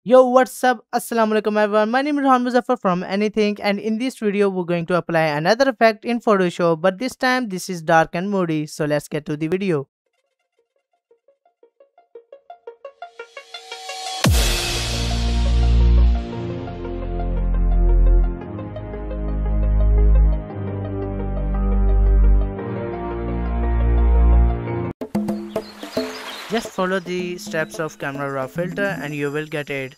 Yo, what's up? Assalamu alaikum everyone. My name is Muzaffar from Anythink, and in this video we're going to apply another effect in Photoshop, but this time this is dark and moody. So let's get to the video. Just follow the steps of camera raw filter and you will get it.